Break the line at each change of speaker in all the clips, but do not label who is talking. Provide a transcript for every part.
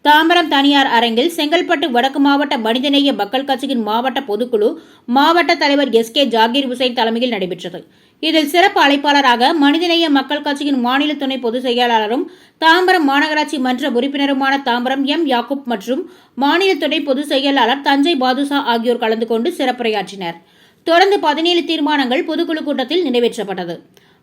தாம்பரம் தனியார் அரங்கில் செங்கல்பட்டு வடக்கு மாவட்ட மனிதநேய மக்கள் கட்சியின் மாவட்ட பொதுக்குழு மாவட்ட தலைவர் எஸ்.கே. ஜாகீர் உசைன் தலைமையில் நடைபெற்றது. இதில் சிறப்பு அழைப்பாளராக மனிதநேய மக்கள் கட்சியின் மாநில துணை பொதுச் செயலாளரும் தாம்பரம் மாநகராட்சி மன்ற உறுப்பினருமான தாம்பரம் எம். யாக்கூப் மற்றும் மாநில துணை பொதுச் செயலாளர் தஞ்சை பாதுஷா ஆகியோர் கலந்து கொண்டு சிறப்புரையாற்றினர். தொடர்ந்து 17 தீர்மானங்கள் பொதுக்குழு கூட்டத்தில் நிறைவேற்றப்பட்டது.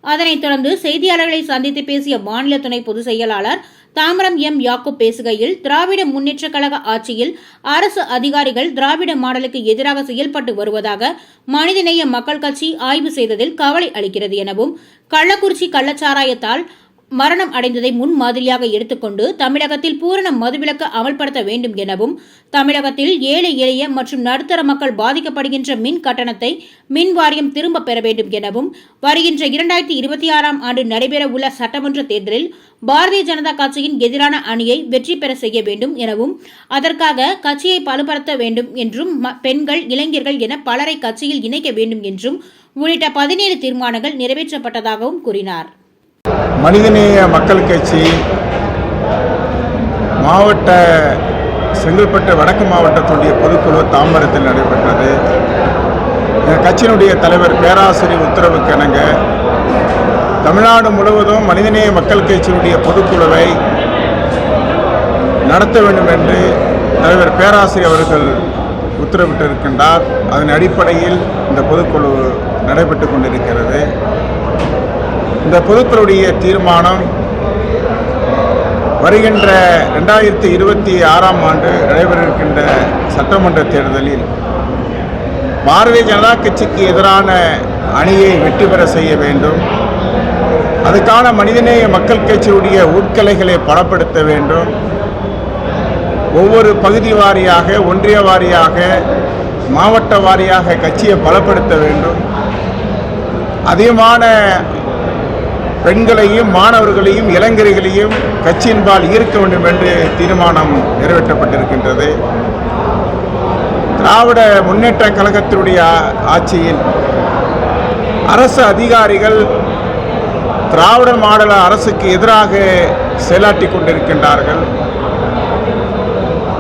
அதனைத் தொடர்ந்து செய்தியாளர்களை சந்தித்து பேசிய மாநில துணை பொதுச் செயலாளர் தாம்பரம் எம். யாக்கூப் பேசுகையில், திராவிட முன்னேற்றக் கழக ஆட்சியில் அரசு அதிகாரிகள் திராவிட மாடலுக்கு எதிராக செயல்பட்டு வருவதாக மனிதநேய மக்கள் கட்சி ஆய்வு செய்ததில் கவலை அளிக்கிறது எனவும், கள்ளக்குறிச்சி கள்ளச்சாராயத்தால் மரணம் அடைந்ததை முன் மாதிரியாக எடுத்துக்கொண்டு தமிழகத்தில் பூரண மதுவிலக்கு அமல்படுத்த வேண்டும் எனவும், தமிழகத்தில் ஏழை எளிய மற்றும் நடுத்தர மக்கள் பாதிக்கப்படுகின்ற மின் கட்டணத்தை மின் வாரியம் திரும்ப பெற வேண்டும் எனவும், வருகின்ற 2026ஆம் ஆண்டு நடைபெற உள்ள சட்டமன்ற தேர்தலில் பாரதிய ஜனதா கட்சியின் எதிரான அணியை வெற்றி பெற செய்ய வேண்டும் எனவும், அதற்காக கட்சியை பலப்படுத்த வேண்டும் என்றும், பெண்கள் இளைஞர்கள் என பலரை கட்சியில் இணைக்க வேண்டும் என்றும் உள்ளிட்ட 17 தீர்மானங்கள் நிறைவேற்றப்பட்டதாகவும் கூறினார்.
மனிதநேய மக்கள் கட்சி மாவட்ட செங்கல்பட்டு வடக்கு மாவட்டத்துடைய பொதுக்குழு தாம்பரத்தில் நடைபெற்றது. கட்சியினுடைய தலைவர் பேராசிரியர் உத்தரவுக்கு இணங்க தமிழ்நாடு முழுவதும் மனிதநேய மக்கள் கட்சியினுடைய பொதுக்குழுவை நடத்த வேண்டும் என்று தலைவர் பேராசிரியர் அவர்கள் உத்தரவிட்டிருக்கின்றார். அதன் அடிப்படையில் இந்த பொதுக்குழு நடைபெற்று கொண்டிருக்கிறது. இந்த பொதுக்குழுடைய தீர்மானம் வருகின்ற 2026ஆம் ஆண்டு நடைபெறவிருக்கின்ற சட்டமன்ற தேர்தலில் பாரதிய ஜனதா கட்சிக்கு எதிரான அணியை வெற்றி பெற செய்ய வேண்டும். அதுக்கான மனிதநேய மக்கள் கட்சியுடைய உட்கலைகளை பலப்படுத்த வேண்டும். ஒவ்வொரு பகுதி வாரியாக, ஒன்றிய வாரியாக, மாவட்ட வாரியாக கட்சியை பலப்படுத்த வேண்டும். அதிகமான பெண்களையும் மாணவர்களையும் இளைஞர்களையும் கட்சியின்பால் ஈர்க்க வேண்டும் என்று தீர்மானம் நிறைவேற்றப்பட்டிருக்கின்றது. திராவிட முன்னேற்ற கழகத்தினுடைய ஆட்சியில் அரசு அதிகாரிகள் திராவிட மாடல் அரசுக்கு எதிராக செயலாற்றி கொண்டிருக்கின்றார்கள்.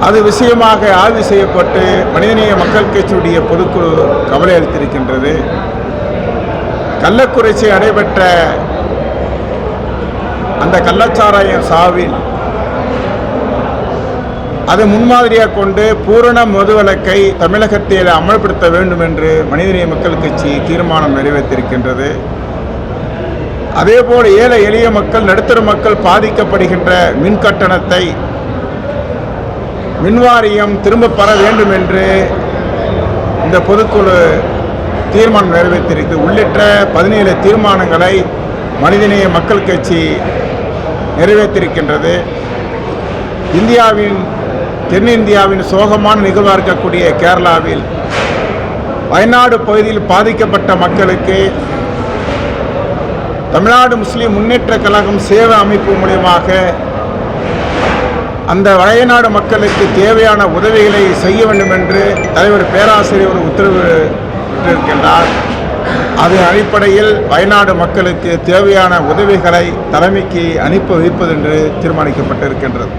அது விஷயமாக ஆய்வு செய்யப்பட்டு மனிதநேய மக்கள் கட்சியுடைய பொதுக்குழு கவலை அளித்திருக்கின்றது. கள்ளக்குறிச்சி நடைபெற்ற அந்த கள்ளச்சாராய சாவில் அதை முன்மாதிரியாக கொண்டு பூரண மதுவிலக்கை தமிழகத்தில் அமல்படுத்த வேண்டும் என்று மனிதநேய மக்கள் கட்சி தீர்மானம் நிறைவேற்றிருக்கின்றது. அதேபோல் ஏழை எளிய மக்கள், நடுத்தர மக்கள் பாதிக்கப்படுகின்ற மின் கட்டணத்தை மின்வாரியம் திரும்ப பெற வேண்டும் என்று இந்த பொதுக்குழு தீர்மானம் நிறைவேற்றியிருக்கு. உள்ளிட்ட 17 தீர்மானங்களை மனிதநேய மக்கள் கட்சி நிறைவேற்றியிருக்கின்றது. தென்னிந்தியாவின் சோகமான நிகழ்வாக இருக்கக்கூடிய கேரளாவில் வயநாடு பகுதியில் பாதிக்கப்பட்ட மக்களுக்கு தமிழ்நாடு முஸ்லிம் முன்னேற்ற கழகம் சேவை அமைப்பு மூலமாக அந்த வயநாடு மக்களுக்கு தேவையான உதவிகளை செய்ய வேண்டும் என்று தலைவர் பேராசிரியர் உத்தரவிட்டிருக்கின்றார். அதன் அடிப்படையில் வயநாடு மக்களுக்கு தேவையான உதவிகளை தலைமைக்கு அனுப்பி வைப்பது என்று தீர்மானிக்கப்பட்டிருக்கின்றது.